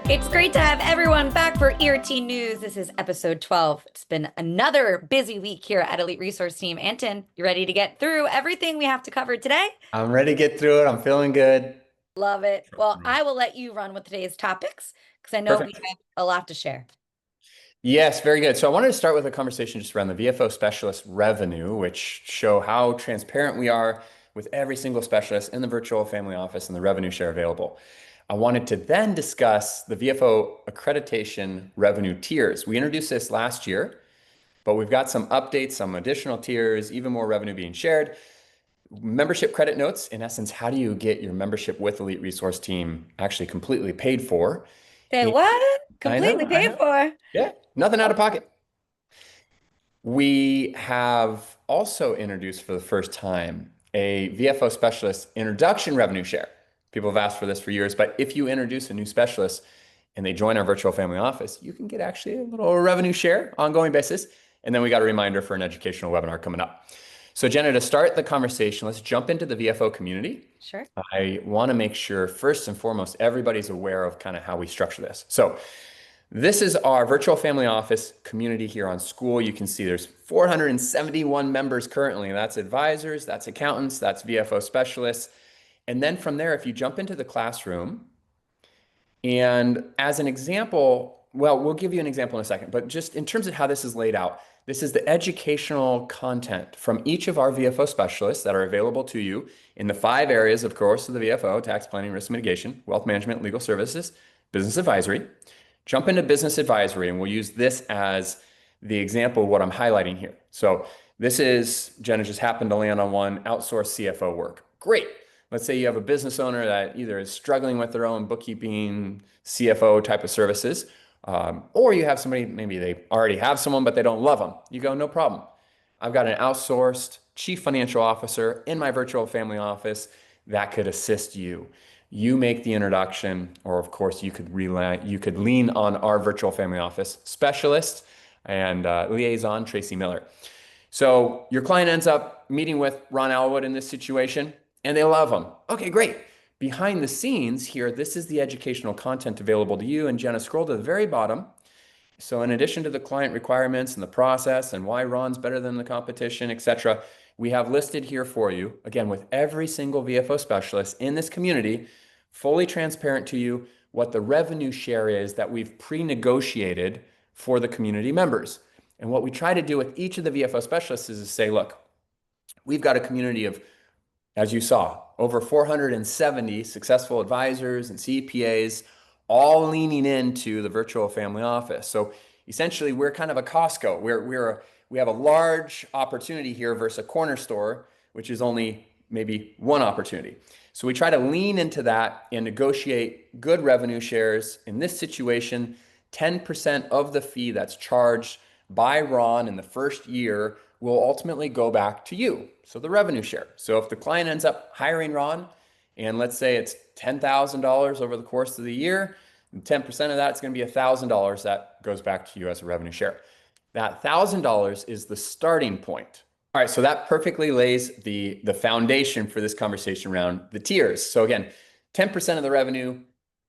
It's great to have everyone back for ERT News. This is episode 12. It's been another busy week here at Elite Resource Team. Anton, you ready to get through everything we have to cover today? I'm ready to get through it. I'm feeling good. Love it. Well, I will let you run with today's topics because I know we Perfect. have a lot to share. Yes, very good. So I wanted to start with a conversation just around the VFO specialist revenue, which show how transparent we are with every single specialist in the virtual family office and the revenue share available. I wanted to then discuss the VFO accreditation revenue tiers. We introduced this last year, but we've got some updates, some additional tiers, even more revenue being shared. Membership credit notes, in essence, how do you get your membership with Elite Resource Team actually completely paid for? Say And what? I know, Completely I paid know. for. Yeah, nothing out of pocket. We have also introduced for the first time a VFO Specialist Introduction revenue share. People have asked for this for years, but if you introduce a new specialist and they join our virtual family office, you can get actually a little revenue share ongoing basis. And then we got a reminder for an educational webinar coming up. So Jenna, to start the conversation, let's jump into the VFO community. Sure. I want to make sure first and foremost, everybody's aware of kind of how we structure this. So this is our virtual family office community here on School. You can see there's 471 members currently. That's advisors, that's accountants, that's VFO specialists. And then from there, if you jump into the classroom, and as an example, well, we'll give you an example in a second, but just in terms of how this is laid out, this is the educational content from each of our VFO specialists that are available to you in the 5 areas, of course, of the VFO: tax planning, risk mitigation, wealth management, legal services, business advisory. Jump into business advisory, and we'll use this as the example of what I'm highlighting here. So this is, Jenna just happened to land on one, outsourced CFO work. Great. Let's say you have a business owner that either is struggling with their own bookkeeping, CFO type of services, or you have somebody, maybe they already have someone, but they don't love them. You go, no problem. I've got an outsourced chief financial officer in my virtual family office that could assist you. You make the introduction, or of course, you could lean on our virtual family office specialist and liaison, Tracy Miller. So your client ends up meeting with Ron Alwood in this situation, and they love him. Okay, great. Behind the scenes here, this is the educational content available to you. And Jenna, scroll to the very bottom. So in addition to the client requirements and the process and why Ron's better than the competition, et cetera, we have listed here for you, again, with every single VFO specialist in this community, fully transparent to you what the revenue share is that we've pre-negotiated for the community members. And what we try to do with each of the VFO specialists is to say, look, we've got a community of, as you saw, over 470 successful advisors and CPAs, all leaning into the virtual family office. So essentially, we're kind of a Costco. We have a large opportunity here versus a corner store, which is only maybe one opportunity. So we try to lean into that and negotiate good revenue shares. In this situation, 10% of the fee that's charged by Ron in the first year will ultimately go back to you. So the revenue share. So if the client ends up hiring Ron, and let's say it's $10,000 over the course of the year, and 10% of that is going to be $1,000 that goes back to you as a revenue share. That $1,000 is the starting point. All right, so that perfectly lays the foundation for this conversation around the tiers. So again, 10% of the revenue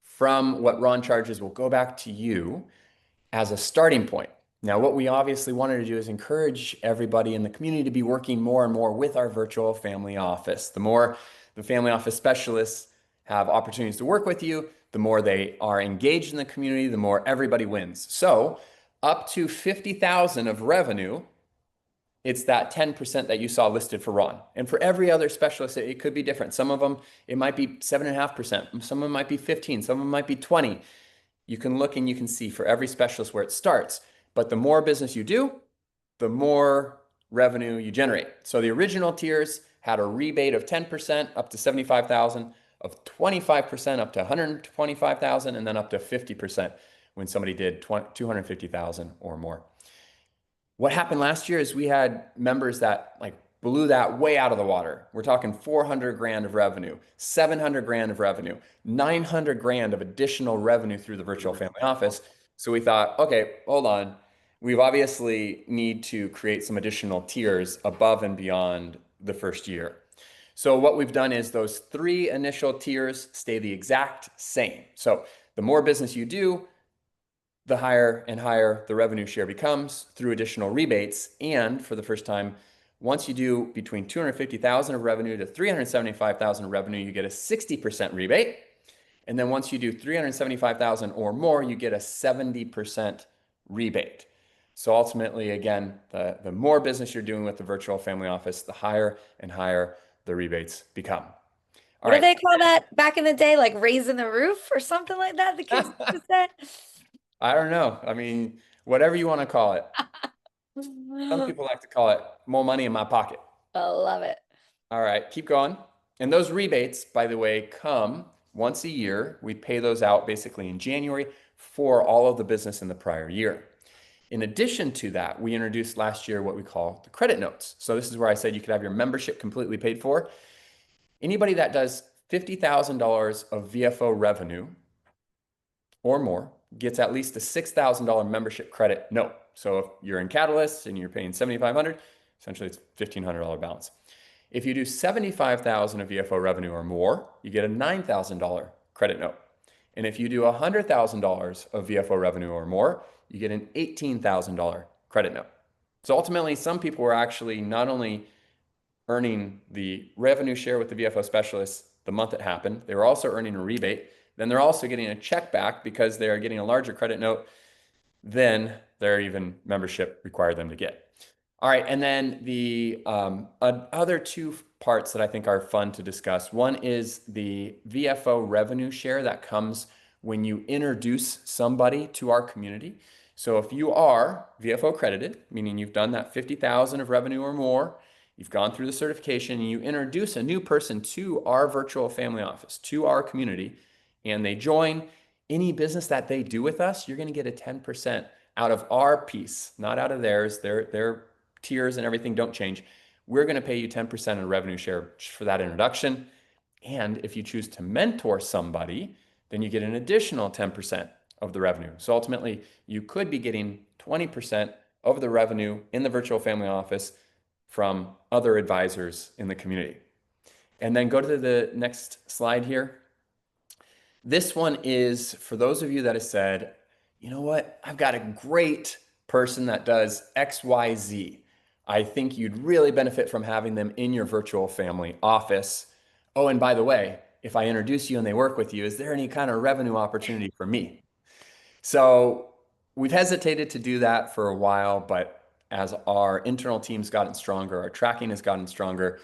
from what Ron charges will go back to you as a starting point. Now, what we obviously wanted to do is encourage everybody in the community to be working more and more with our virtual family office. The more the family office specialists have opportunities to work with you, the more they are engaged in the community, the more everybody wins. So up to 50,000 of revenue, it's that 10% that you saw listed for Ron. And for every other specialist, it could be different. Some of them, it might be 7.5%. Some of them might be 15. Some of them might be 20. You can look and you can see for every specialist where it starts. But the more business you do, the more revenue you generate. So the original tiers had a rebate of 10% up to 75,000, of 25% up to 125,000, and then up to 50% when somebody did 250,000 or more. What happened last year is we had members that like blew that way out of the water. We're talking 400 grand of revenue, 700 grand of revenue, 900 grand of additional revenue through the virtual family office. So we thought, okay, hold on. We've obviously need to create some additional tiers above and beyond the first year. So what we've done is those 3 initial tiers stay the exact same. So The more business you do, the higher and higher the revenue share becomes through additional rebates. And for the first time, once you do between 250,000 of revenue to 375,000 of revenue, you get a 60% rebate. And then once you do 375,000 or more, you get a 70% rebate. So ultimately, again, the more business you're doing with the virtual family office, the higher and higher the rebates become. All What do right. they call that back in the day? Like raising the roof or something like that, the kids used to I don't know. I mean, whatever you want to call it. Some say. people like to call it more money in my pocket. I love it. All right, keep going. And those rebates, by the way, come once a year. We pay those out basically in January for all of the business in the prior year. In addition to that, we introduced last year what we call the credit notes. So this is where I said you could have your membership completely paid for. Anybody that does $50,000 of VFO revenue or more gets at least a $6,000 membership credit note. So if you're in Catalyst and you're paying $7,500, essentially it's $1,500 balance. If you do 75,000 of VFO revenue or more, you get a $9,000 credit note. And if you do $100,000 of VFO revenue or more, you get an $18,000 credit note. So ultimately, some people were actually not only earning the revenue share with the VFO specialists the month it happened, they were also earning a rebate. Then they're also getting a check back because they are getting a larger credit note than their even membership required them to get. All right, and then the other two parts that I think are fun to discuss. One is the VFO revenue share that comes when you introduce somebody to our community. So if you are VFO accredited, meaning you've done that 50,000 of revenue or more, you've gone through the certification, and you introduce a new person to our virtual family office, to our community, and they join any business that they do with us, you're going to get a 10% out of our piece, not out of theirs. Their tiers and everything don't change. We're going to pay you 10% of revenue share for that introduction. And if you choose to mentor somebody, then you get an additional 10% of the revenue. So ultimately, you could be getting 20% of the revenue in the virtual family office from other advisors in the community. And then go to the next slide here. This one is for those of you that have said, you know what, I've got a great person that does XYZ. I think you'd really benefit from having them in your virtual family office. Oh, and by the way, if I introduce you and they work with you, is there any kind of revenue opportunity for me? So we've hesitated to do that for a while, but as our internal team's gotten stronger, our tracking has gotten stronger,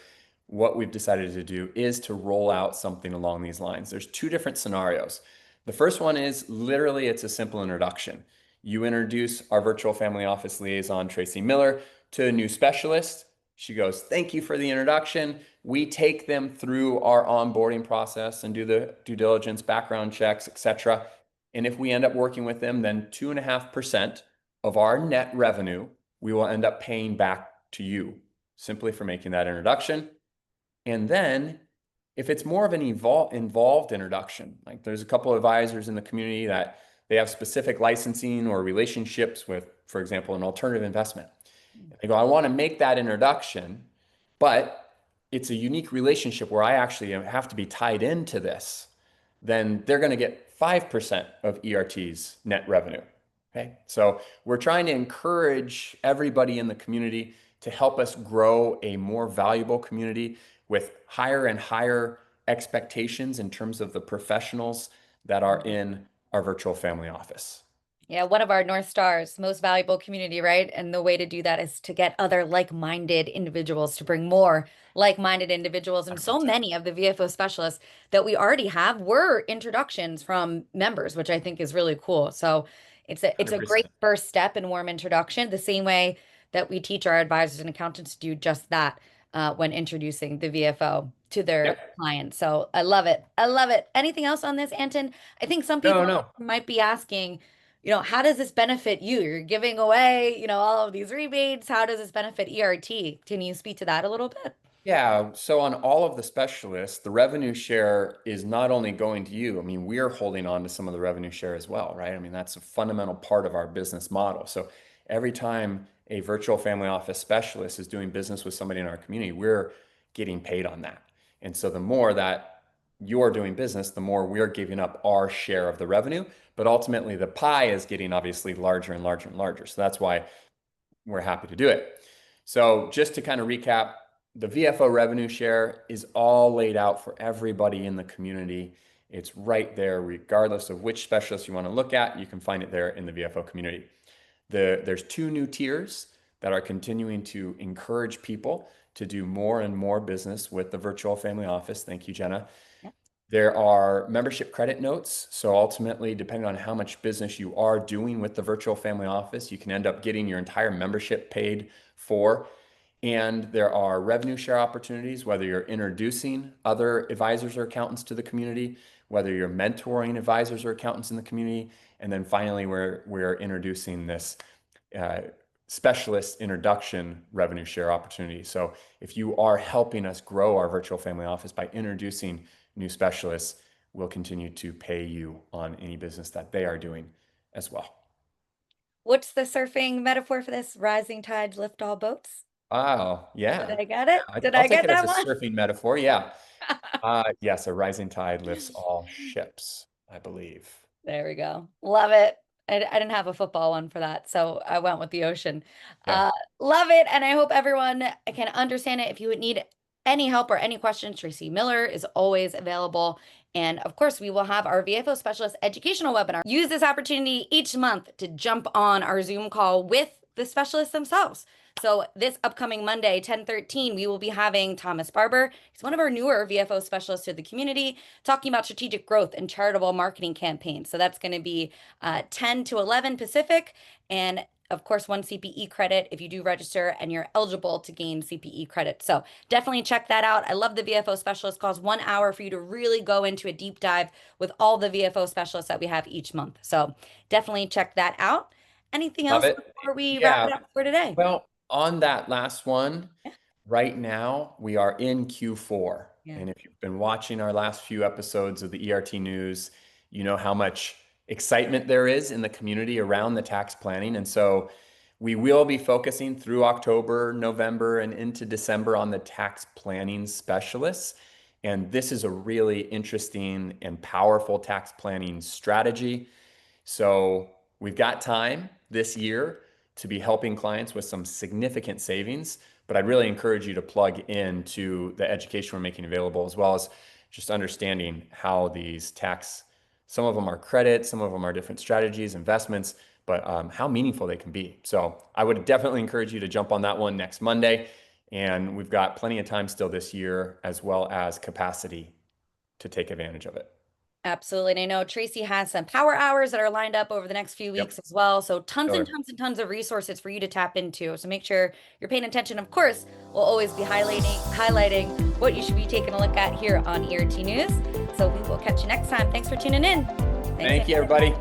what we've decided to do is to roll out something along these lines. There's two different scenarios. The first one is literally it's a simple introduction. You introduce our virtual family office liaison, Tracy Miller, to a new specialist. She goes, thank you for the introduction. We take them through our onboarding process and do the due diligence, background checks, etc. And if we end up working with them, then 2.5% of our net revenue, we will end up paying back to you simply for making that introduction. And then if it's more of an involved introduction, like there's a couple of advisors in the community that they have specific licensing or relationships with, for example, an alternative investment. They go, I want to make that introduction, but it's a unique relationship where I actually have to be tied into this. Then they're going to get 5% of ERT's net revenue. Okay. So we're trying to encourage everybody in the community to help us grow a more valuable community with higher and higher expectations in terms of the professionals that are in our virtual family office. Yeah, one of our North Stars, most valuable community, right? And the way to do that is to get other like-minded individuals, to bring more like-minded individuals. And so 100%. many of the VFO specialists that we already have were introductions from members, which I think is really cool. So it's a great 100%. first step and warm introduction, the same way that we teach our advisors and accountants to do just that when introducing the VFO to their Yep. clients. So I love it. I love it. Anything else on this, Anton? I think some No, people no. might be asking, how does this benefit you? You're giving away, all of these rebates. How does this benefit ERT? Can you speak to that a little bit? Yeah, so on all of the specialists, the revenue share is not only going to you. I mean, we're holding on to some of the revenue share as well, right? I mean, that's a fundamental part of our business model. So every time a virtual family office specialist is doing business with somebody in our community, we're getting paid on that. And so the more that you're doing business, the more we're giving up our share of the revenue. But ultimately, the pie is getting obviously larger and larger and larger. So that's why we're happy to do it. So just to kind of recap, the VFO revenue share is all laid out for everybody in the community. It's right there, regardless of which specialist you want to look at, you can find it there in the VFO community. There's two new tiers that are continuing to encourage people to do more and more business with the virtual family office. Thank you, Jenna. Yep. There are membership credit notes. So ultimately, depending on how much business you are doing with the virtual family office, you can end up getting your entire membership paid for. And there are revenue share opportunities, whether you're introducing other advisors or accountants to the community, whether you're mentoring advisors or accountants in the community. And then finally, we're introducing this specialist introduction revenue share opportunity. So if you are helping us grow our virtual family office by introducing new specialists, we'll continue to pay you on any business that they are doing as well. What's the surfing metaphor for this? Rising tides lift all boats? Oh, yeah. Did I get it? Yeah, Did I'll I take get it as that a one? surfing metaphor. Yeah. Yes, a rising tide lifts all ships, I believe. There we go. Love it. I didn't have a football one for that, so I went with the ocean. Yeah. Love it, and I hope everyone can understand it. If you would need any help or any questions, Tracy Miller is always available. And of course, we will have our VFO Specialist Educational Webinar. Use this opportunity each month to jump on our Zoom call with the specialists themselves. So this upcoming Monday, 10/13, we will be having Thomas Barber. He's one of our newer VFO specialists to the community, talking about strategic growth and charitable marketing campaigns. So that's going to be 10 to 11 Pacific. And of course, 1 CPE credit if you do register and you're eligible to gain CPE credit. So definitely check that out. I love the VFO specialist calls, 1 hour for you to really go into a deep dive with all the VFO specialists that we have each month. So definitely check that out. Anything Love else it. before we wrap Yeah. it up for today? Well, on that last one, Yeah. right now we are in Q4. Yeah. And if you've been watching our last few episodes of the ERT news, you know how much excitement there is in the community around the tax planning. And so we will be focusing through October, November, and into December on the tax planning specialists. And this is a really interesting and powerful tax planning strategy. So we've got time this year to be helping clients with some significant savings, but I'd really encourage you to plug into the education we're making available, as well as just understanding how these tax, some of them are credit, some of them are different strategies, investments, but how meaningful they can be. So I would definitely encourage you to jump on that one next Monday. And we've got plenty of time still this year, as well as capacity to take advantage of it. Absolutely. And I know Tracy has some power hours that are lined up over the next few weeks as well. So tons and Sure. tons and tons of resources for you to tap into. So make sure you're paying attention. Of course, we'll always be highlighting what you should be taking a look at here on ERT News. So we will catch you next time. Thanks for tuning in. Thank you, everybody.